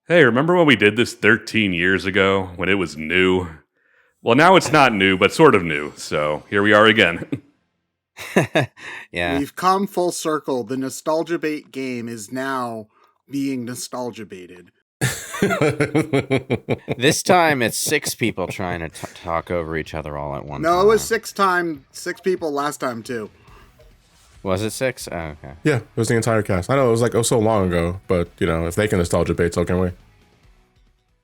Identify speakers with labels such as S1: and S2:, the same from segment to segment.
S1: Hey, remember when we did this 13 years ago when it was new? Well, now it's not new, but sort of new. So here we are again.
S2: Yeah.
S3: We've come full circle. The nostalgia bait game is now being nostalgia baited.
S2: This time it's 6 people trying to talk over each other all at once.
S3: No, it was 6 people last time too.
S2: Was it 6? Oh, okay.
S4: Yeah, it was the entire cast. I know it was like so long ago, but you know, if they can nostalgia bait, so can we.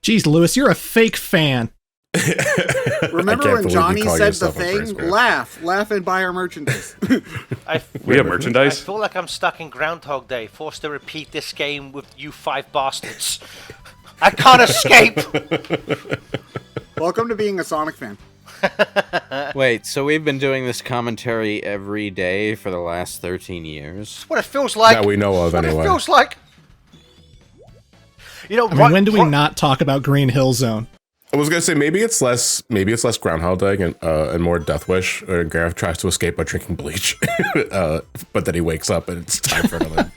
S5: Jeez, Lewis, you're a fake fan.
S3: Remember when Johnny said the
S4: yourself a
S3: thing?
S4: BrainScratch.
S3: Laugh and buy our merchandise.
S1: We have merchandise?
S6: I feel like I'm stuck in Groundhog Day, forced to repeat this game with you 5 bastards. I can't escape!
S3: Welcome to being a Sonic fan.
S2: Wait, so we've been doing this commentary every day for the last 13 years?
S6: That's what it feels like.
S4: That we know of,
S6: That's
S4: anyway.
S6: what it feels like. You know,
S5: I mean, when do we not talk about Green Hill Zone?
S4: I was gonna say maybe it's less Groundhog Day and more Death Wish. Or Gareth tries to escape by drinking bleach, but then he wakes up and it's time for another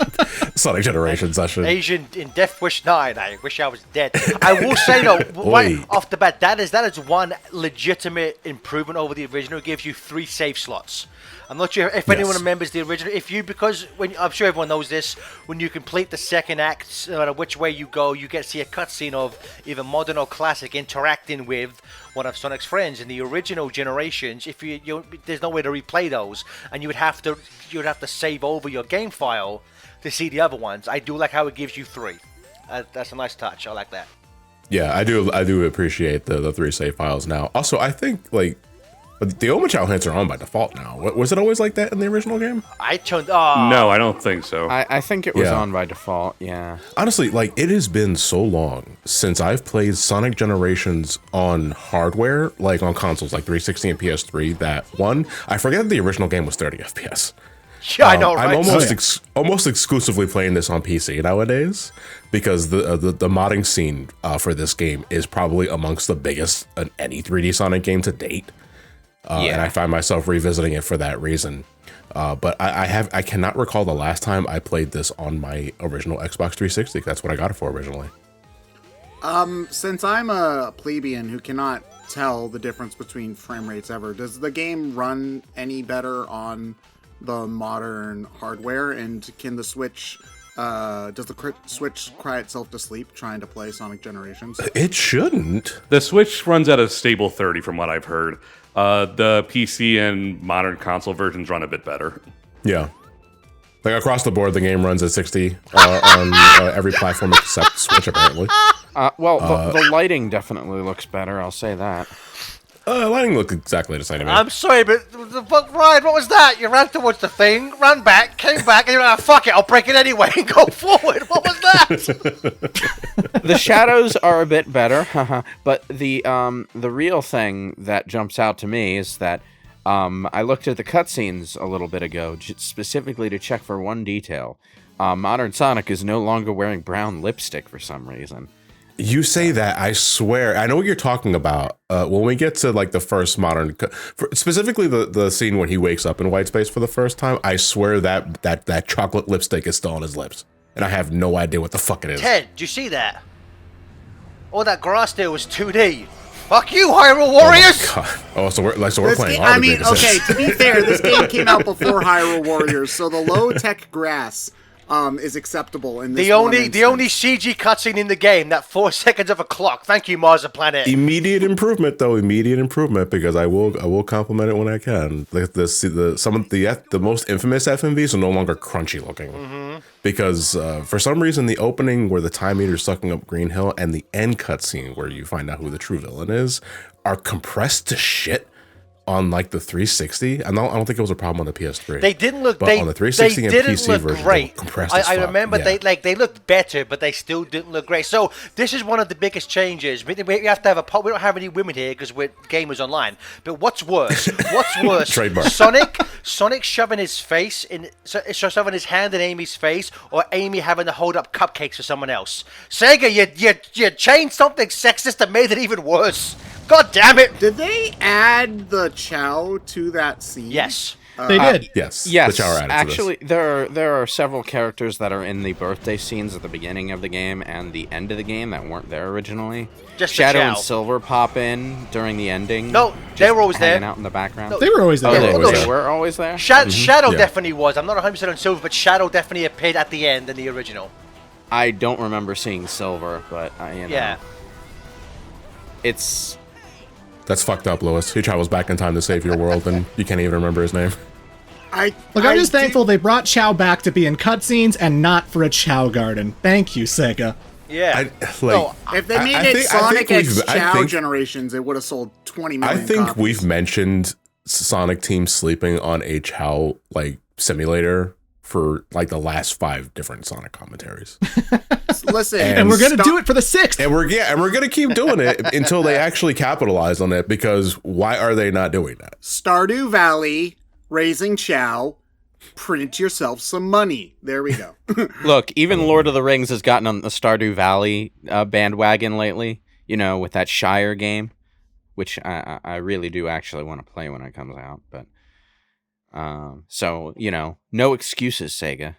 S4: Sonic Generation session.
S6: Asian in Death Wish 9. I wish I was dead. I will say though, right off the bat, that is one legitimate improvement over the original. It gives you 3 save slots. I'm not sure if anyone remembers the original. I'm sure everyone knows this. When you complete the second act, no matter which way you go, you get to see a cutscene of either modern or classic interacting with one of Sonic's friends. In the original generations, if there's no way to replay those, and you would have to save over your game file to see the other ones. I do like how it gives you 3. That's a nice touch. I like that.
S4: Yeah, I do appreciate the 3 save files now. Also, I think like the Omochao hints are on by default now. Was it always like that in the original game?
S1: No, I don't think so.
S2: I think it was on by default, yeah.
S4: Honestly, like, it has been so long since I've played Sonic Generations on hardware, like on consoles like 360 and PS3, that one, I forget the original game was 30 FPS.
S6: Yeah, I know, right?
S4: I'm almost exclusively playing this on PC nowadays because the modding scene for this game is probably amongst the biggest in any 3D Sonic game to date. And I find myself revisiting it for that reason. But I cannot recall the last time I played this on my original Xbox 360. That's what I got it for originally.
S3: Since I'm a plebeian who cannot tell the difference between frame rates ever, does the game run any better on the modern hardware? And can the Switch... does the Switch cry itself to sleep trying to play Sonic Generations?
S4: It shouldn't.
S1: The Switch runs at a stable 30 from what I've heard. The PC and modern console versions run a bit better.
S4: Yeah. Like across the board, the game runs at 60 on every platform except Switch, apparently.
S2: The lighting definitely looks better, I'll say that.
S4: Lighting looks exactly the same to me.
S6: I'm sorry, but Ryan, what was that? You ran towards the thing, ran back, came back, and you're like, fuck it, I'll break it anyway and go forward. What was that?
S2: The shadows are a bit better, but the real thing that jumps out to me is that I looked at the cutscenes a little bit ago, specifically to check for one detail. Modern Sonic is no longer wearing brown lipstick for some reason.
S4: You say that, I swear, I know what you're talking about. When we get to like the first modern, specifically the scene when he wakes up in white space for the first time, I swear that chocolate lipstick is still on his lips, and I have no idea what the fuck it is.
S6: Ted, did you see that? All that grass there was 2D. Fuck you, Hyrule Warriors!
S4: Oh, so we're playing.
S3: I mean, okay, to be fair, this game came out before Hyrule Warriors, so the low-tech grass is acceptable in this
S6: the only CG cutscene in the game, that 4 seconds of a clock. Thank you, Mars Planet.
S4: Immediate improvement, though. Immediate improvement, because I will compliment it when I can. The most infamous FMVs are no longer crunchy looking, because for some reason the opening where the time meter's sucking up Green Hill and the end cutscene where you find out who the true villain is are compressed to shit. On like the 360, I don't think it was a problem on the PS3.
S6: They didn't look.
S4: But on the 360 and PC version,
S6: great.
S4: Compressed
S6: I remember they looked better, but they still didn't look great. So this is one of the biggest changes. We have to have we don't have any women here because we're gamers online. But what's worse?
S4: Trademark.
S6: Sonic shoving his face shoving his hand in Amy's face, or Amy having to hold up cupcakes for someone else. Sega, you changed something sexist and made it even worse. God damn it!
S3: Did they add the Chow to that scene?
S6: Yes.
S5: They did.
S4: Yes.
S2: Yes,
S4: The shower added
S2: actually,
S4: to this.
S2: there are several characters that are in the birthday scenes at the beginning of the game and the end of the game that weren't there originally.
S6: Just the
S2: Shadow
S6: Chow.
S2: and Silver pop in during the ending.
S6: No, they
S2: just
S6: were always
S2: hanging
S6: there.
S2: out in the background.
S6: No,
S5: They were always there.
S2: Oh,
S4: They were always
S2: they
S4: there.
S2: were always there.
S6: Shadow
S4: Yeah.
S6: definitely was. I'm not 100% on Silver, but Shadow definitely appeared at the end in the original.
S2: I don't remember seeing Silver, but you know,
S6: Yeah.
S2: it's
S4: That's fucked up, Lewis. He travels back in time to save your world, and you can't even remember his name.
S5: Look, I'm just thankful they brought Chow back to be in cutscenes and not for a Chow garden. Thank you, Sega.
S6: Yeah.
S3: No, if they made it Sonic X Chow
S4: think-
S3: Generations, it would have sold 20 million
S4: I think
S3: copies.
S4: we've mentioned Sonic Team sleeping on a Chow simulator for like the last 5 different Sonic commentaries.
S3: Listen,
S5: And we're going to do it for the 6th.
S4: And we're gonna keep doing it until they actually capitalize on it, because why are they not doing that?
S3: Stardew Valley, Raising Chow, print yourself some money. There we go.
S2: look. Even Lord of the Rings has gotten on the Stardew Valley bandwagon lately. You know, with that Shire game, which I really do actually want to play when it comes out. But so you know, no excuses, Sega.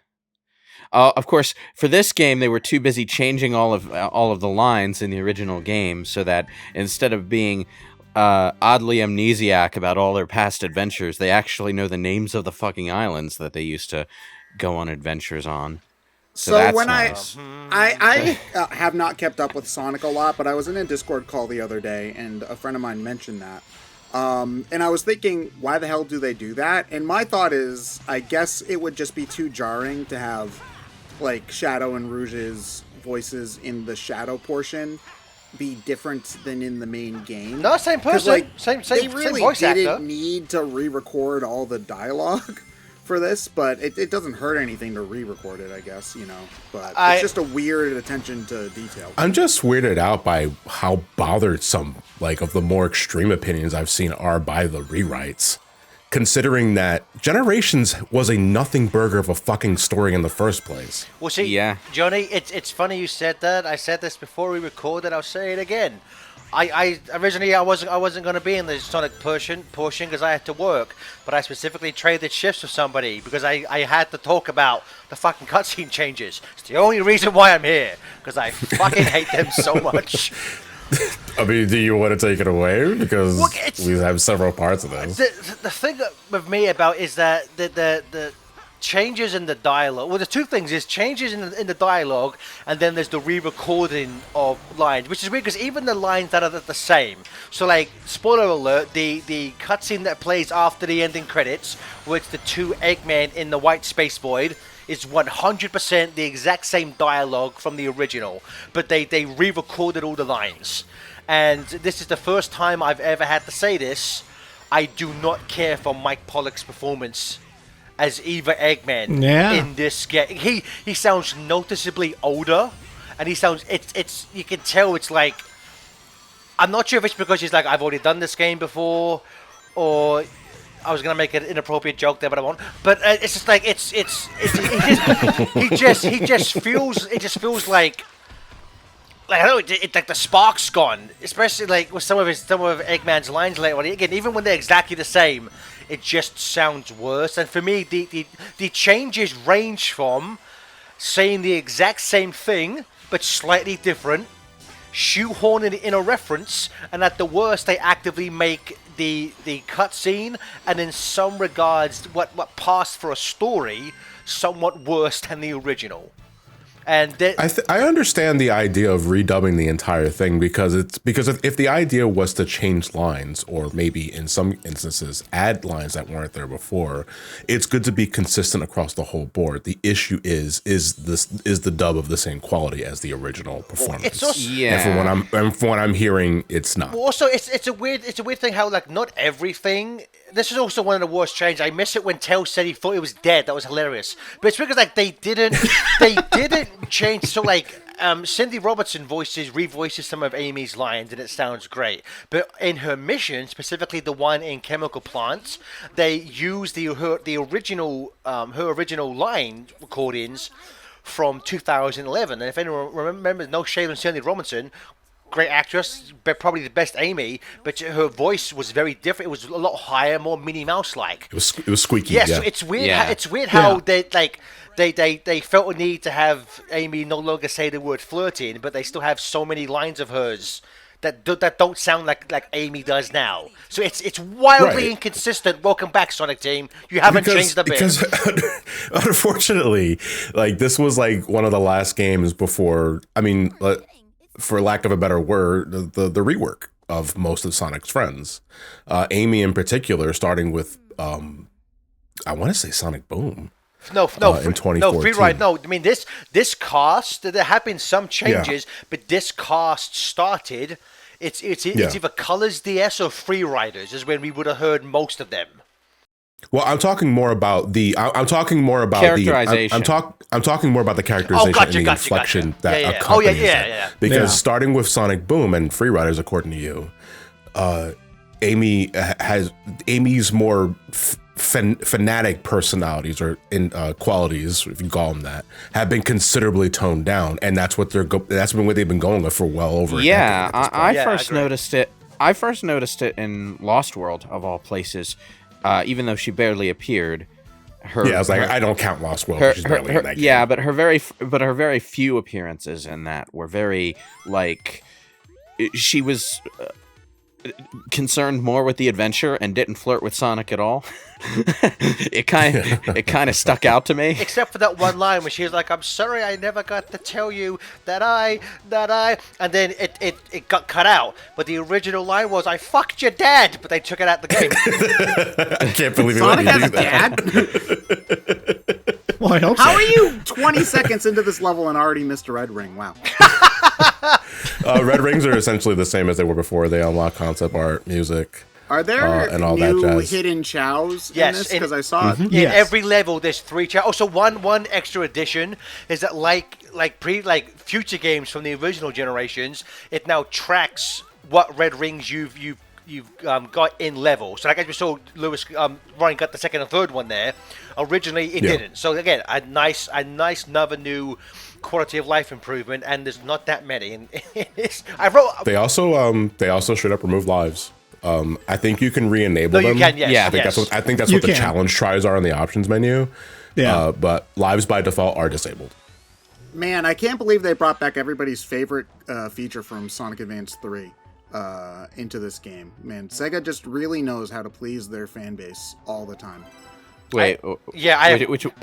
S2: Of course, for this game, they were too busy changing all of the lines in the original game, so that instead of being oddly amnesiac about all their past adventures, they actually know the names of the fucking islands that they used to go on adventures on. So that's
S3: when
S2: nice.
S3: I have not kept up with Sonic a lot, but I was in a Discord call the other day, and a friend of mine mentioned that. And I was thinking, why the hell do they do that? And my thought is, I guess it would just be too jarring to have, like, Shadow and Rouge's voices in the Shadow portion be different than in the main game.
S6: No, same
S3: 'Cause,
S6: person.
S3: like,
S6: Same
S3: they really
S6: voice
S3: didn't
S6: actor.
S3: need to re-record all the dialogue for this, but it doesn't hurt anything to re-record it, I guess, you know. But it's just a weird attention to detail.
S4: I'm just weirded out by how bothered some of the more extreme opinions I've seen are by the rewrites. Considering that Generations was a nothing burger of a fucking story in the first place.
S6: Well, see,
S2: Yeah.
S6: Johnny, it's funny you said that. I said this before we recorded. I'll say it again. I originally I wasn't going to be in the Sonic portion because I had to work, but I specifically traded shifts with somebody because I had to talk about the fucking cutscene changes. It's the only reason why I'm here, because I fucking hate them so much.
S4: I mean, do you want to take it away? Because
S6: Look, it's-
S4: we have several parts of this.
S6: The thing with me about is that the changes in the dialogue. Well, the two things is changes in the dialogue, and then there's the re-recording of lines, which is weird because even the lines that are the same. So, like, spoiler alert: the cutscene that plays after the ending credits, with the 2 Eggmen in the white space void, is 100% the exact same dialogue from the original, but they re-recorded all the lines. And this is the first time I've ever had to say this. I do not care for Mike Pollock's performance as Eva Eggman in this game. He sounds noticeably older, and he sounds it's you can tell it's like, I'm not sure if it's because he's like, I've already done this game before, or I was gonna make an inappropriate joke there, but I won't. But it's just like he just feels like I don't know, it's like the spark's gone, especially like with some of Eggman's lines later on. Again, even when they're exactly the same, it just sounds worse. And for me, the changes range from saying the exact same thing but slightly different, shoehorning in a reference, and at the worst, they actively make the cutscene, and in some regards, what passed for a story, somewhat worse than the original. And
S4: I understand the idea of redubbing the entire thing because if the idea was to change lines, or maybe in some instances add lines that weren't there before, it's good to be consistent across the whole board. The issue is the dub of the same quality as the original performance?
S6: It's also,
S4: And from what I'm hearing, it's not.
S6: Well, also, it's a weird thing how, like, not everything. This is also one of the worst changes. I miss it when Tell said he thought it was dead. That was hilarious. But it's because, like, they didn't change. So, like, Cindy Robertson revoices some of Amy's lines, and it sounds great. But in her mission, specifically the one in Chemical Plants, they use her original line recordings from 2011. And if anyone remembers, no shade on Cindy Robinson, great actress, but probably the best Amy, but her voice was very different. It was a lot higher, more Minnie Mouse like.
S4: It was squeaky.
S6: Yes,
S4: Yeah,
S6: so it's weird.
S2: Yeah.
S6: It's weird how they felt a need to have Amy no longer say the word flirting, but they still have so many lines of hers that don't sound like Amy does now. So it's wildly
S4: Right.
S6: inconsistent. Welcome back, Sonic Team. You haven't changed a bit.
S4: Because unfortunately, like this was like one of the last games before. I mean, for lack of a better word, the rework of most of Sonic's friends. Amy in particular, starting with I want to say Sonic Boom.
S6: No,
S4: in 2014.
S6: free ride. No, I mean this cast. There have been some changes, but this cast started. It's either Colors DS or Free Riders is when we would have heard most of them.
S4: Well, I'm talking more about the. I'm talking more about
S2: characterization.
S4: I'm talking more about the characterization and the inflection that accompanies it. Because starting with Sonic Boom and Free Riders, according to you, Amy's more fanatic personalities or qualities, if you call them that, have been considerably toned down, and that's what that's been what they've been going with for well over.
S2: Yeah,
S4: a decade
S2: I first noticed it. I first noticed it in Lost World of all places, even though she barely appeared. I was like, I don't count Lost World. She's barely in that game. Yeah, but her very few appearances in that were very like she was concerned more with the adventure and didn't flirt with Sonic at all. It kind of stuck out to me.
S6: Except for that one line where she was like, "I'm sorry, I never got to tell you that I," and then it got cut out. But the original line was, "I fucked your dad," but they took it out the game.
S4: I can't believe it.
S3: Sonic has a dad?
S5: Well, I hope
S3: How
S5: so.
S3: are you 20 seconds into this level and already missed a red ring? Wow.
S4: Red rings are essentially the same as they were before. They unlock concept art, music.
S3: Are there
S4: and all that
S3: new
S4: jazz.
S3: hidden chows in
S6: Yes,
S3: this? Because I saw it.
S6: In
S5: Yes.
S6: every level, there's 3 chows. Also, one extra addition is that like future games from the original generations, it now tracks what red rings you've got in level. So like as we saw, Lewis Ryan got the second and third one there. Originally, it didn't. So again, a nice another new quality of life improvement, and there's not that many. And
S4: They also straight up remove lives. I think you can re-enable them.
S6: You can, yes.
S2: Yeah.
S4: I think that's what the challenge tries are on the options menu.
S5: Yeah.
S4: But lives by default are disabled.
S3: Man, I can't believe they brought back everybody's favorite feature from Sonic Advance 3 into this game. Man, Sega just really knows how to please their fan base all the time.
S2: Wait,
S6: I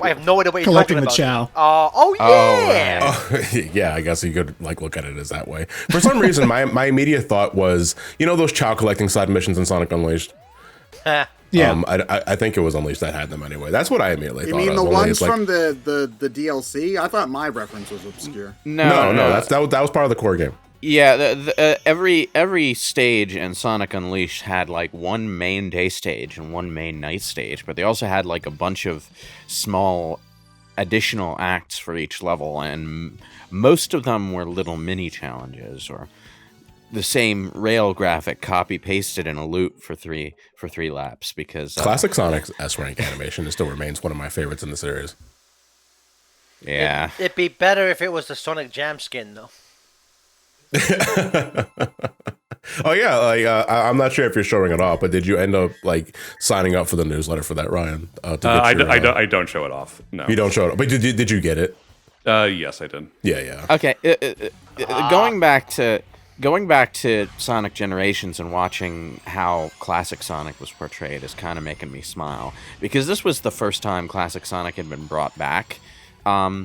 S6: have no idea what you're
S5: Collecting
S6: talking
S5: the
S6: about.
S5: chow.
S4: Yeah, I guess you could like look at it as that way. For some reason, my immediate thought was, those chow collecting side missions in Sonic Unleashed.
S5: Yeah.
S4: I think it was Unleashed that had them anyway. That's what I immediately thought.
S3: You mean the
S4: of,
S3: ones from the DLC? I thought my reference was obscure.
S4: No, that was part of the core game.
S2: Yeah, every stage in Sonic Unleashed had like one main day stage and one main night stage, but they also had like a bunch of small additional acts for each level, and most of them were little mini challenges or the same rail graphic copy pasted in a loop for three laps. Because
S4: classic Sonic's S rank animation still remains one of my favorites in the series.
S2: Yeah,
S6: It'd be better if it was the Sonic Jam skin though.
S4: Oh yeah, like I'm not sure if you're showing it off, but did you end up like signing up for the newsletter for that, Ryan?
S1: I don't show it off. No,
S4: You don't show it off, but did you get it?
S1: Yes, I did.
S4: Yeah.
S2: Okay, going back to Sonic Generations and watching how classic Sonic was portrayed is kind of making me smile, because this was the first time classic Sonic had been brought back.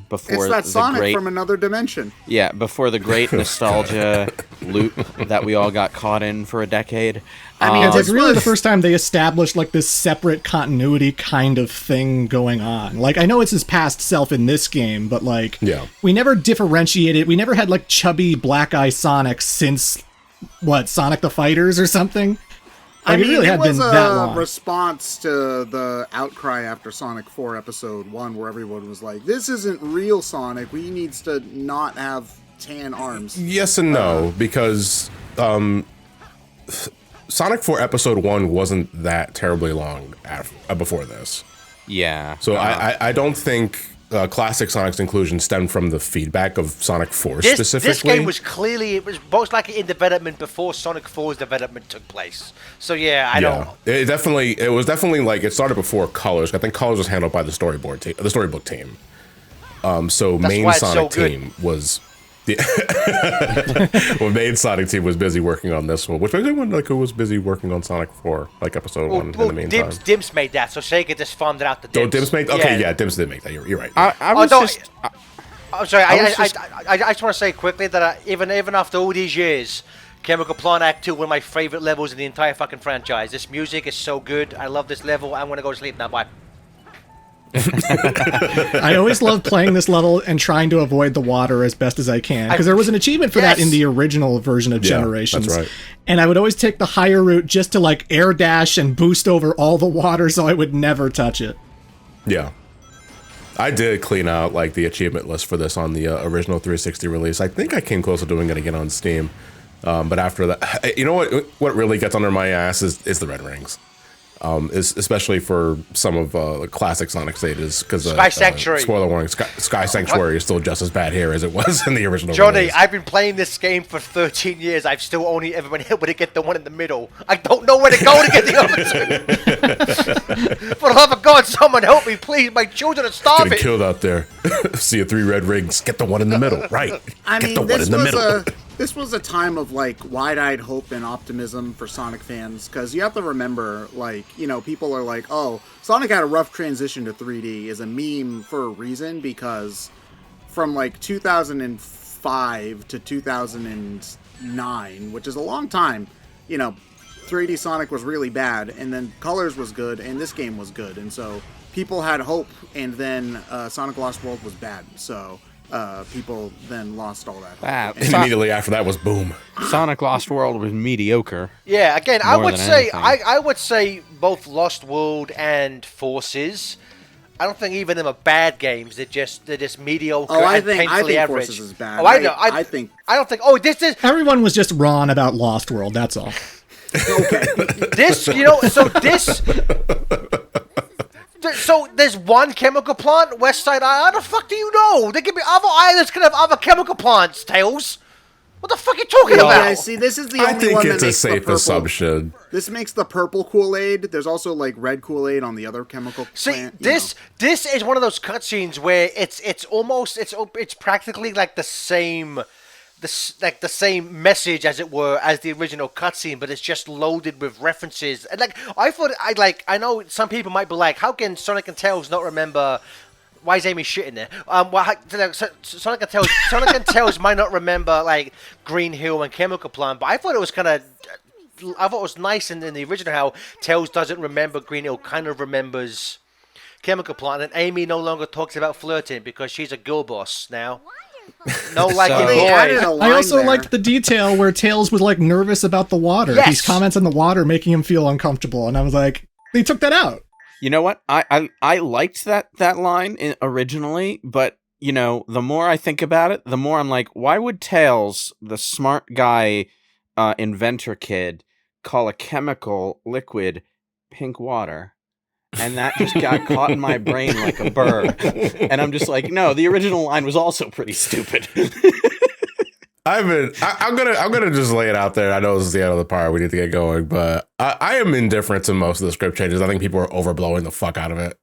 S2: Before
S3: It's that Sonic
S2: great,
S3: from another dimension.
S2: yeah, before the great nostalgia loop that we all got caught in for a decade.
S3: I mean,
S5: It's like
S3: this
S5: really the
S3: was-
S5: first time they established like this separate continuity kind of thing going on. Like, I know it's his past self in this game, but like, we never differentiated. We never had like chubby black eye Sonic since Sonic the Fighters or something. Like,
S3: I mean,
S5: it really
S3: it
S5: had
S3: was
S5: been that
S3: a
S5: long.
S3: response to the outcry after Sonic 4 Episode 1, where everyone was like, this isn't real Sonic. We needs to not have tan arms.
S4: Yes and no, because Sonic 4 Episode 1 wasn't that terribly long before this.
S2: Yeah.
S4: So I don't think classic Sonic's inclusion stemmed from the feedback of Sonic 4 specifically.
S6: This game was clearly, it was most likely in development before Sonic 4's development took place. So yeah, I don't.
S4: It was definitely like it started before Colors. I think Colors was handled by the storybook team. So
S6: That's
S4: main
S6: why it's
S4: Sonic
S6: so good.
S4: team was. Well, main Sonic team was busy working on this one, which makes me wonder like who was busy working on Sonic 4, like episode 1 in the meantime.
S6: Dimps made that, so Sega just farmed it out to Dimps.
S4: Oh, Dimps made? Okay, yeah, Dimps did make that. You're right.
S6: I'm sorry. I just want to say quickly that even after all these years, Chemical Plant Act 2, one of my favorite levels in the entire fucking franchise. This music is so good. I love this level. I'm gonna go to sleep now. Bye.
S5: I always love playing this level and trying to avoid the water as best as I can, because there was an achievement for that in the original version of Generations.
S4: That's right.
S5: And I would always take the higher route just to like air dash and boost over all the water so I would never touch it.
S4: Yeah. I did clean out like the achievement list for this on the original 360 release. I think I came close to doing it again on Steam. But after that, you know what really gets under my ass is the red rings. Especially for some of the classic Sonic stages, because
S6: Sky Sanctuary.
S4: Spoiler warning: Sky Sanctuary is still just as bad here as it was in the original.
S6: Johnny,
S4: release.
S6: I've been playing this game for 13 years. I've still only ever been able to get the one in the middle. I don't know where to go to get the other two. For the love of God, someone help me, please! My children are starving.
S4: Getting killed out there. See you 3 red rings. Get the one in the middle. Right. Get the one in the middle.
S3: This was a time of like wide-eyed hope and optimism for Sonic fans, because you have to remember, like, you know, people are like, oh, Sonic had a rough transition to 3D is a meme for a reason, because from like 2005 to 2009, which is a long time, you know, 3D Sonic was really bad, and then Colors was good, and this game was good, and so people had hope, and then Sonic Lost World was bad, so people then lost all that hope.
S4: And immediately after that was boom.
S2: Sonic Lost World was mediocre.
S6: Yeah, again, I would say both Lost World and Forces. I don't think even them are bad games. They're just mediocre.
S3: Oh, I
S6: and
S3: think
S6: painfully average.
S3: Forces is bad.
S6: Oh, I know.
S3: I think.
S6: I don't think. Oh, this is.
S5: Everyone was just wrong about Lost World. That's all.
S3: Okay.
S6: This, you know, so this. So there's one chemical plant, West Side Island. How the fuck do you know? There could be other islands could have other chemical plants, Tails. What the fuck are you talking about?
S3: Yeah, see, this is the only one that makes
S4: I think it's a safe assumption.
S3: This makes the purple Kool-Aid. There's also like red Kool-Aid on the other chemical plant.
S6: This is one of those cutscenes where it's practically like the same message, as it were, as the original cutscene, but it's just loaded with references. And like I know some people might be like, how can Sonic and Tails not remember? Why is Amy shit in there? Sonic and Tails might not remember like Green Hill and Chemical Plant, but I thought it was nice in the original how Tails doesn't remember Green Hill, kind of remembers Chemical Plant, and Amy no longer talks about flirting because she's a girl boss now. No, like boy.
S5: I also liked the detail where Tails was like nervous about the water.
S6: Yes.
S5: These comments on the water making him feel uncomfortable, and I was like, they took that out.
S2: You know what? I liked that line originally, but you know, the more I think about it, the more I'm like, why would Tails, the smart guy, inventor kid, call a chemical liquid pink water? And that just got caught in my brain like a burr. And I'm just like, no, the original line was also pretty stupid.
S4: I'm gonna just lay it out there. I know this is the end of the part. We need to get going, but I am indifferent to most of the script changes. I think people are overblowing the fuck out of it.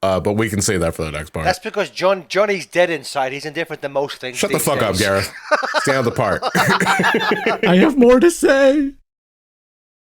S4: But we can save that for the next part.
S6: That's because Johnny's dead inside. He's indifferent to most things.
S4: Shut the fuck up, Gareth. Stay on the part.
S5: I have more to say.